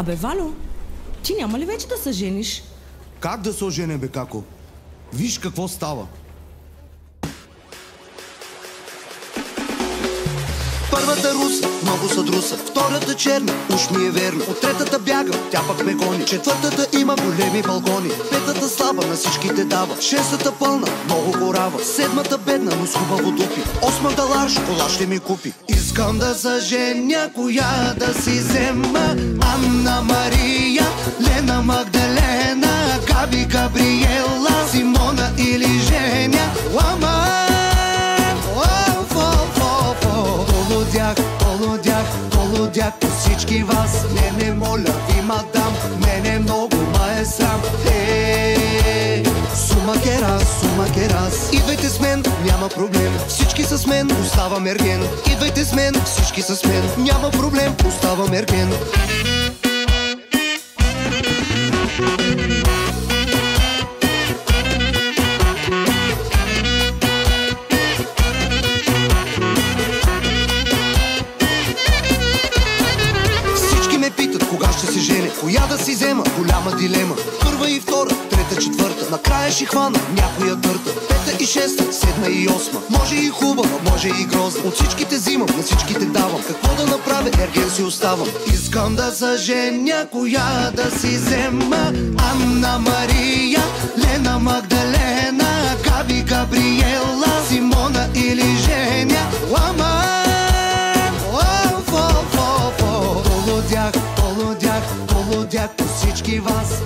Абе, Вало, ти няма ли вече да се жениш? Как да се оженя, бе, како? Виж какво става. Първата руса, много са друса. Втората черна, уж ми е верна. От третата бяга, тя пък ме гони. Четвъртата има големи балкони. Петата слаба, на всичките дава. Шестата пълна, много горава. Седмата бедна, но с хубаво дупи. Осмата лар, шоколад ще ми купи. Искам да се женя, коя да си взема. Анна Мария, Лена Магдалена, Габи Габриела, Симона или Женя. Полудях по всички вас. Не, моля ви, мадам, мене много ма е срам. Сумакерас, идвайте с мен, няма проблем. Всички с мен, оставам ерген. Идвайте с мен, всички с мен, няма проблем, оставам ерген. Ще се жене, коя да си взема, голяма дилема. Първа и втора, трета, четвърта, накрая ще хвана някоя търта. Пета и шеста, седма и осма, може и хубава, може и грозна. От всичките взимам, на всичките давам. Какво да направя, ерген си оставам. Искам да се женя, коя да си взема. Анна Мария, Лена Магдалена, Габи Габриела, Симона или Женя. Полудях по всички вас.